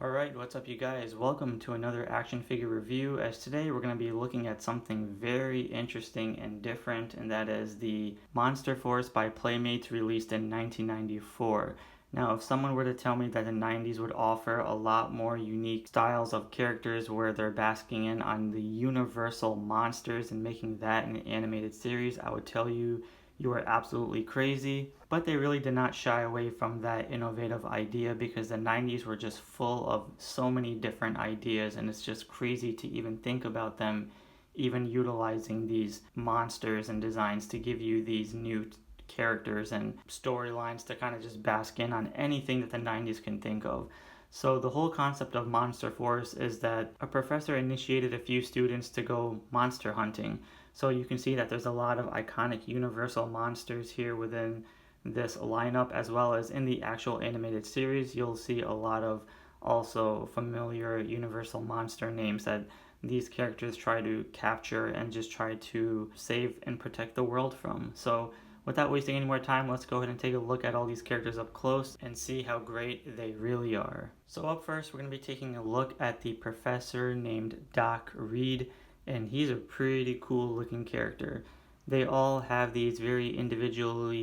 Alright, what's up you guys? Welcome to another action figure review, as today we're going to be looking at something very interesting and different, and that is the Monster Force by Playmates, released in 1994. Now, if someone were to tell me that the 90s would offer a lot more unique styles of characters where they're basking in on the universal monsters and making that an animated series, I would tell you you are absolutely crazy. But they really did not shy away from that innovative idea, because the 90s were just full of so many different ideas, and it's just crazy to even think about them even utilizing these monsters and designs to give you these new characters and storylines to kind of just bask in on anything that the 90s can think of. So the whole concept of Monster Force is that a professor initiated a few students to go monster hunting. So you can see that there's a lot of iconic universal monsters here within this lineup, as well as in the actual animated series. You'll see a lot of also familiar universal monster names that these characters try to capture and just try to save and protect the world from. So without wasting any more time, let's go ahead and take a look at all these characters up close and see how great they really are. So up first, we're going to be taking a look at the professor named Doc Reed, and he's a pretty cool looking character. They all have these very individually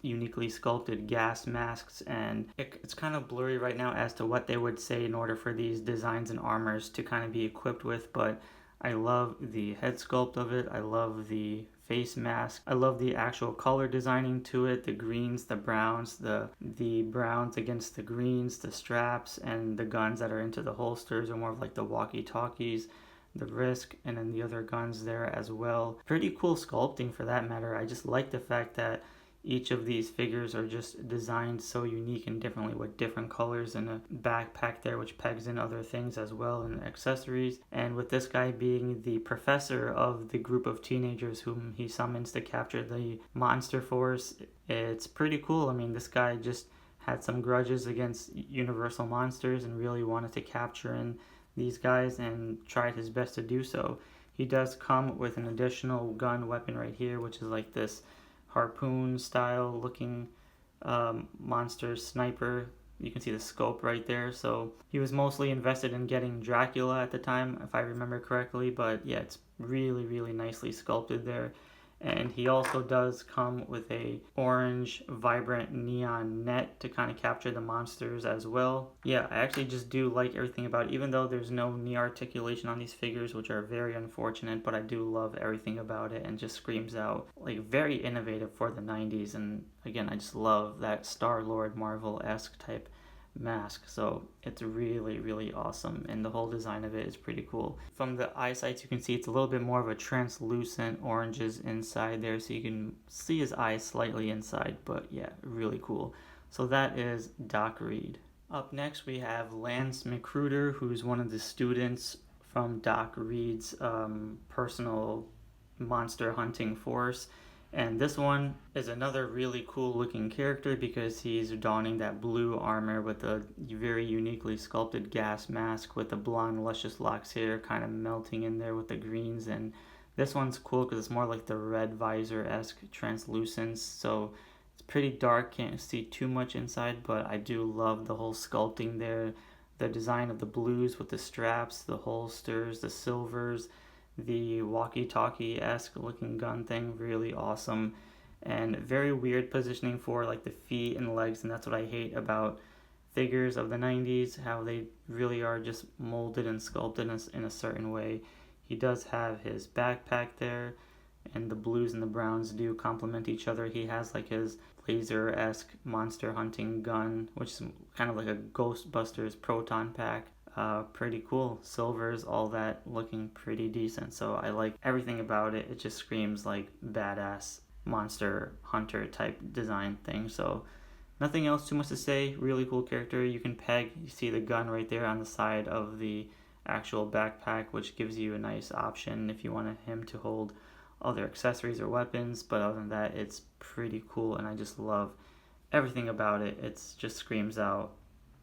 uniquely sculpted gas masks, and it's kind of blurry right now as to what they would say in order for these designs and armors to kind of be equipped with, but I love the head sculpt of it. I love the face mask. I love the actual color designing to it, the greens, the browns, the browns against the greens, the straps, and the guns that are into the holsters are more of like the walkie-talkies, the Risk, and then the other guns there as well. Pretty cool sculpting for that matter. I just like the fact that each of these figures are just designed so unique and differently, with different colors and a backpack there which pegs in other things as well, and accessories. And with this guy being the professor of the group of teenagers whom he summons to capture the Monster Force, it's pretty cool. I mean, this guy just had some grudges against Universal Monsters and really wanted to capture in these guys and tried his best to do so. He does come with an additional gun weapon right here, which is like this harpoon style looking monster sniper. You can see the scope right there. So he was mostly invested in getting Dracula at the time, if I remember correctly, but yeah, it's really nicely sculpted there. And he also does come with a orange vibrant neon net to kind of capture the monsters as well. Yeah, I actually just do like everything about it, even though there's no knee articulation on these figures, which are very unfortunate, but I do love everything about it, and just screams out like very innovative for the 90s. And again, I just love that Star-Lord Marvel-esque type mask, so it's really awesome, and the whole design of it is pretty cool. From the eye sights, you can see it's a little bit more of a translucent oranges inside there, so you can see his eyes slightly inside, but yeah, really cool. So that is Doc Reed. Up next we have Lance McRuer, who's one of the students from Doc Reed's personal monster hunting force. And this one is another really cool looking character because he's donning that blue armor with a very uniquely sculpted gas mask with the blonde luscious locks hair kind of melting in there with the greens. And this one's cool because it's more like the red visor-esque translucence, so it's pretty dark, can't see too much inside, but I do love the whole sculpting there. The design of the blues with the straps, the holsters, the silvers, the walkie-talkie-esque looking gun thing, really awesome. And very weird positioning for like the feet and legs, and that's what I hate about figures of the 90s, how they really are just molded and sculpted in a certain way. He does have his backpack there, and the blues and the browns do complement each other. He has like his laser-esque monster hunting gun, which is kind of like a Ghostbusters proton pack. Pretty cool. Silvers, all that looking pretty decent. So I like everything about it. It just screams like badass monster hunter type design thing. So nothing else too much to say. Really cool character. You can peg, you see the gun right there on the side of the actual backpack, which gives you a nice option if you want him to hold other accessories or weapons. But other than that, it's pretty cool, and I just love everything about it. It just screams out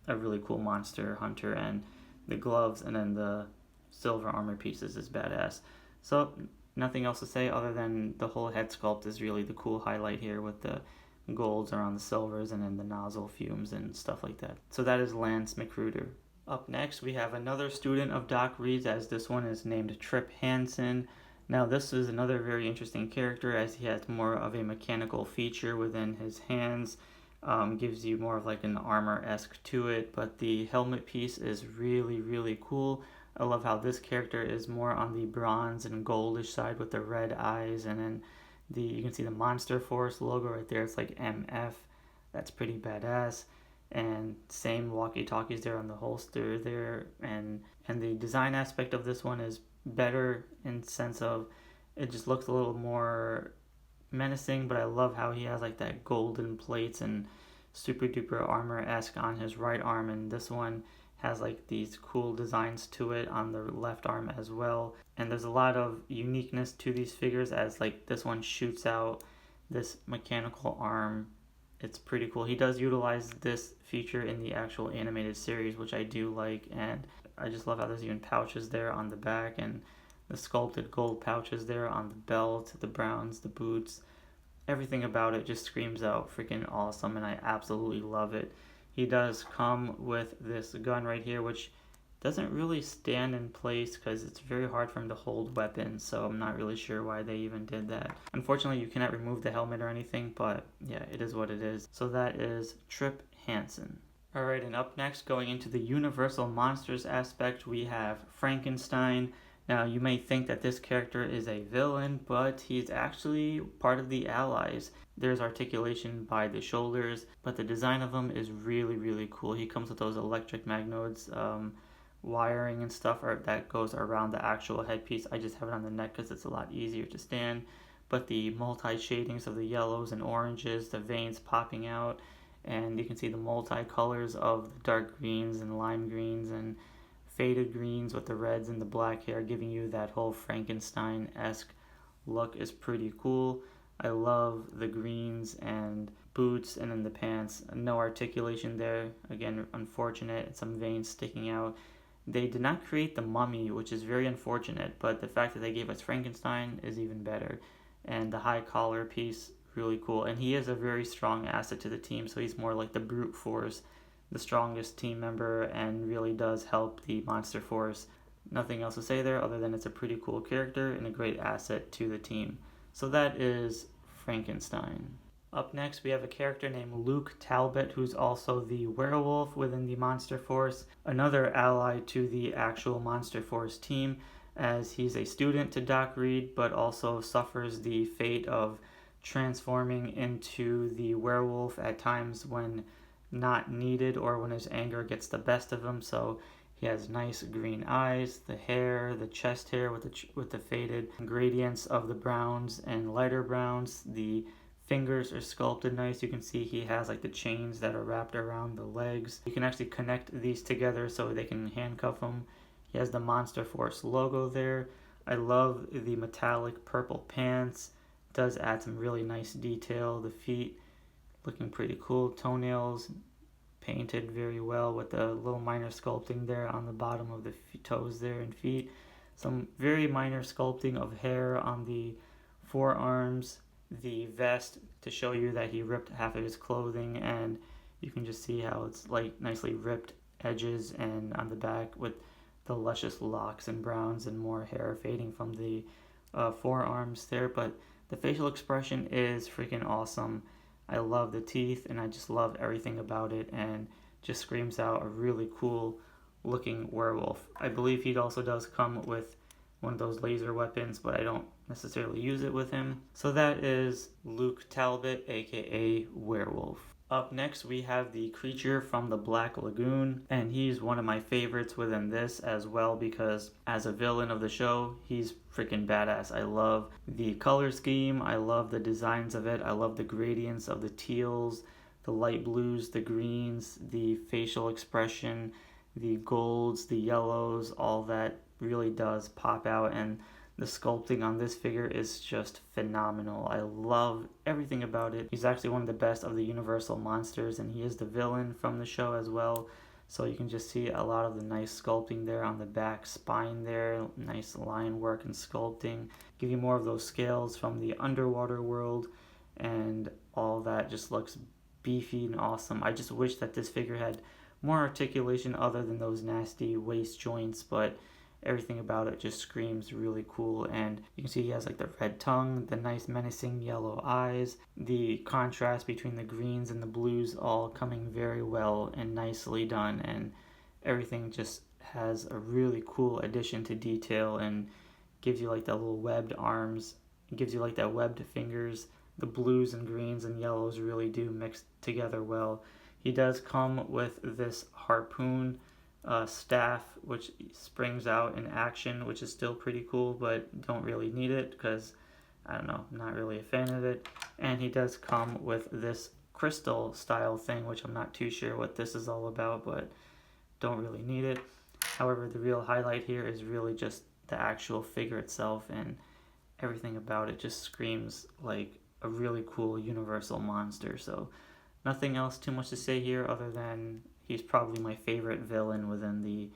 a really cool monster hunter, and the gloves and then the silver armor pieces is badass. So nothing else to say other than the whole head sculpt is really the cool highlight here, with the golds around the silvers and then the nozzle fumes and stuff like that. So that is Lance McRuer. Up next, we have another student of Doc Reed's, as this one is named Trip Hansen. Now, this is another very interesting character, as he has more of a mechanical feature within his hands. Gives you more of like an armor-esque to it, but the helmet piece is really, really cool. I love how this character is more on the bronze and goldish side with the red eyes, and then you can see the Monster Force logo right there. It's like MF. That's pretty badass. And same walkie-talkies there on the holster there, and the design aspect of this one is better in sense of it just looks a little more menacing, but I love how he has like that golden plates and super duper armor-esque on his right arm, and this one has like these cool designs to it on the left arm as well. And there's a lot of uniqueness to these figures, as like this one shoots out this mechanical arm. It's pretty cool. He does utilize this feature in the actual animated series, which I do like, and I just love how there's even pouches there on the back, and the sculpted gold pouches there on the belt, the browns, the boots. Everything about it just screams out freaking awesome, and I absolutely love it. He does come with this gun right here, which doesn't really stand in place because it's very hard for him to hold weapons, so I'm not really sure why they even did that. Unfortunately, you cannot remove the helmet or anything, but yeah, it is what it is. So that is Trip Hansen. Alright, and up next, going into the Universal Monsters aspect, we have Frankenstein. Now, you may think that this character is a villain, but he's actually part of the Allies. There's articulation by the shoulders, but the design of him is really, really cool. He comes with those electric magnets, wiring and stuff that goes around the actual headpiece. I just have it on the neck because it's a lot easier to stand. But the multi-shadings of the yellows and oranges, the veins popping out, and you can see the multi-colors of the dark greens and lime greens and faded greens with the reds and the black hair, giving you that whole Frankenstein-esque look is pretty cool. I love the greens and boots, and then the pants. No articulation there. Again, unfortunate. Some veins sticking out. They did not create the mummy, which is very unfortunate, but the fact that they gave us Frankenstein is even better. And the high collar piece, really cool. And he is a very strong asset to the team, so he's more like the brute force, the strongest team member, and really does help the Monster Force. Nothing else to say there other than it's a pretty cool character and a great asset to the team. So that is Frankenstein. Up next, we have a character named Luke Talbot, who's also the werewolf within the Monster Force, another ally to the actual Monster Force team, as he's a student to Doc Reed, but also suffers the fate of transforming into the werewolf at times when not needed or when his anger gets the best of him. So he has nice green eyes, the hair, the chest hair with the faded gradients of the browns and lighter browns. The fingers are sculpted nice. You can see he has like the chains that are wrapped around the legs. You can actually connect these together so they can handcuff him. He has the Monster Force logo there. I love the metallic purple pants. It does add some really nice detail. The feet looking pretty cool. Toenails painted very well with the little minor sculpting there on the bottom of the toes there and feet. Some very minor sculpting of hair on the forearms. The vest to show you that he ripped half of his clothing, and you can just see how it's like nicely ripped edges, and on the back with the luscious locks and browns and more hair fading from the forearms there. But the facial expression is freaking awesome. I love the teeth, and I just love everything about it, and just screams out a really cool looking werewolf. I believe he also does come with one of those laser weapons, but I don't necessarily use it with him. So that is Luke Talbot, aka Werewolf. Up next, we have the creature from the Black Lagoon, and he's one of my favorites within this as well, because as a villain of the show, he's freaking badass. I love the color scheme, I love the designs of it, I love the gradients of the teals, the light blues, the greens, the facial expression, the golds, the yellows, all that really does pop out, and the sculpting on this figure is just phenomenal. I love everything about it. He's actually one of the best of the Universal monsters, and he is the villain from the show as well. So you can just see a lot of the nice sculpting there on the back spine there, nice line work and sculpting. Give you more of those scales from the underwater world, and all that just looks beefy and awesome. I just wish that this figure had more articulation other than those nasty waist joints, but everything about it just screams really cool. And you can see he has like the red tongue, the nice menacing yellow eyes, the contrast between the greens and the blues all coming very well and nicely done, and everything just has a really cool addition to detail and gives you like that little webbed arms, gives you like that webbed fingers. The blues and greens and yellows really do mix together well. He does come with this harpoon staff, which springs out in action, which is still pretty cool, but don't really need it because, I don't know, I'm not really a fan of it. And he does come with this crystal style thing, which I'm not too sure what this is all about, but don't really need it. However, the real highlight here is really just the actual figure itself, and everything about it just screams like a really cool universal monster. So nothing else too much to say here other than he's probably my favorite villain within the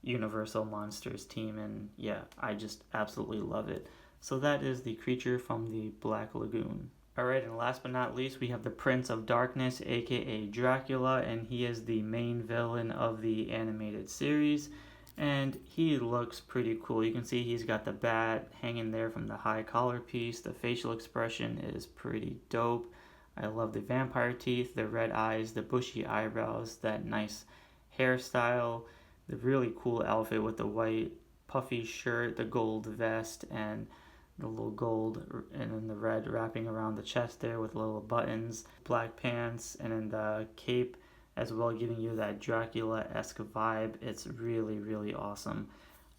Universal Monsters team, and yeah, I just absolutely love it. So that is the creature from the Black Lagoon. Alright, and last but not least, we have the Prince of Darkness, aka Dracula, and he is the main villain of the animated series, and he looks pretty cool. You can see he's got the bat hanging there from the high collar piece. The facial expression is pretty dope. I love the vampire teeth, the red eyes, the bushy eyebrows, that nice hairstyle, the really cool outfit with the white puffy shirt, the gold vest, and the little gold and then the red wrapping around the chest there with little buttons, black pants, and then the cape as well, giving you that Dracula-esque vibe. It's really, really awesome.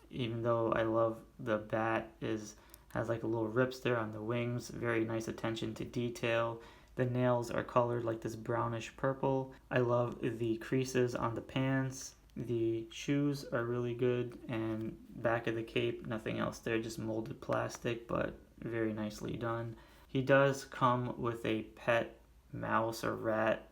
Even though I love the bat has like a little rips there on the wings, very nice attention to detail. The nails are colored like this brownish purple. I love the creases on the pants. The shoes are really good, and back of the cape, nothing else there, just molded plastic, but very nicely done. He does come with a pet mouse or rat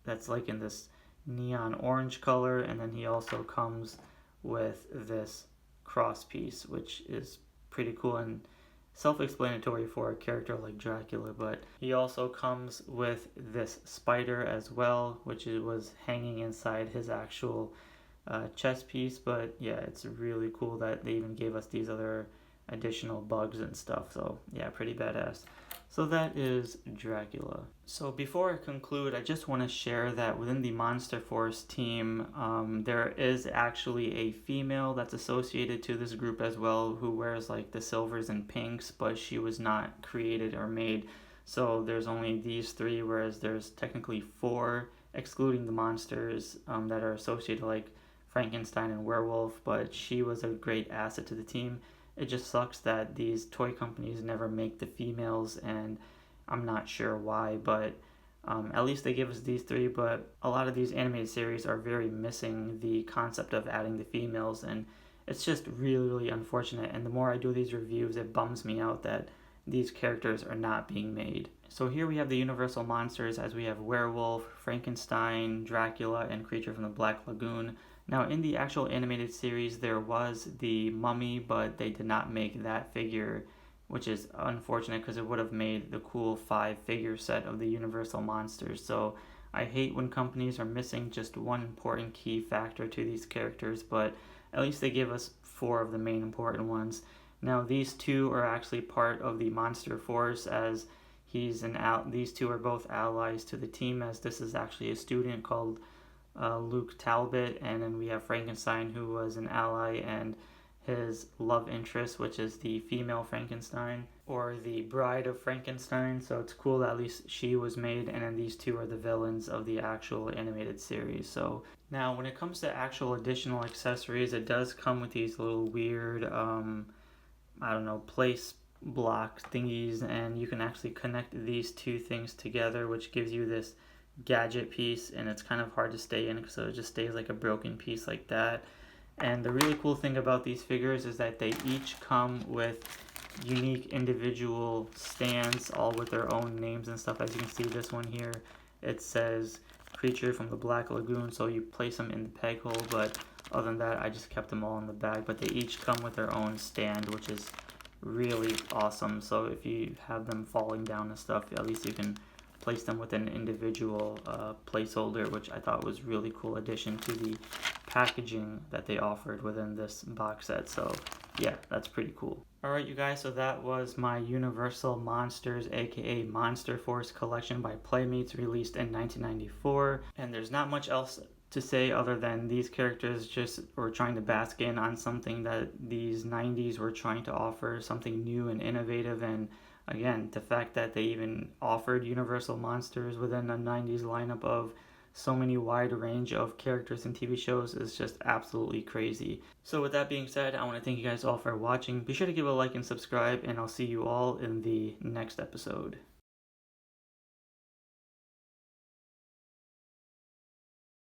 that's like in this neon orange color, and then he also comes with this cross piece, which is pretty cool and self-explanatory for a character like Dracula. But he also comes with this spider as well, which was hanging inside his actual chest piece. But yeah, it's really cool that they even gave us these other additional bugs and stuff. So yeah, pretty badass. So that is Dracula. So before I conclude, I just want to share that within the Monster Force team, there is actually a female that's associated to this group as well, who wears like the silvers and pinks, but she was not created or made. So there's only these three, whereas there's technically four, excluding the monsters that are associated, like Frankenstein and Werewolf, but she was a great asset to the team. It just sucks that these toy companies never make the females, and I'm not sure why, but at least they give us these three. But a lot of these animated series are very missing the concept of adding the females, and it's just really, really unfortunate. And the more I do these reviews, it bums me out that these characters are not being made. So here we have the Universal Monsters, as we have Werewolf, Frankenstein, Dracula, and Creature from the Black Lagoon. Now, in the actual animated series, there was the Mummy, but they did not make that figure, which is unfortunate because it would have made the cool 5-figure set of the Universal Monsters. So I hate when companies are missing just one important key factor to these characters, but at least they give us 4 of the main important ones. Now, these 2 are actually part of the Monster Force, as these 2 are both allies to the team, as this is actually a student called Luke Talbot, and then we have Frankenstein, who was an ally, and his love interest, which is the female Frankenstein, or the bride of Frankenstein. So it's cool that at least she was made, and then these 2 are the villains of the actual animated series. So now when it comes to actual additional accessories, it does come with these little weird place block thingies, and you can actually connect these 2 things together, which gives you this gadget piece, and it's kind of hard to stay in, so it just stays like a broken piece like that. And the really cool thing about these figures is that they each come with unique individual stands, all with their own names and stuff. As you can see, this one here, it says Creature from the Black Lagoon, so you place them in the peg hole, but other than that, I just kept them all in the bag. But they each come with their own stand, which is really awesome. So if you have them falling down and stuff, at least you can place them with an individual placeholder, which I thought was really cool addition to the packaging that they offered within this box set. So yeah, that's pretty cool. Alright you guys, so that was my Universal Monsters aka Monster Force collection by Playmates, released in 1994. And there's not much else to say other than these characters just were trying to bask in on something that these 90s were trying to offer, something new and innovative. And again, the fact that they even offered Universal Monsters within the 90s lineup of so many wide range of characters and TV shows is just absolutely crazy. So with that being said, I want to thank you guys all for watching. Be sure to give a like and subscribe, and I'll see you all in the next episode.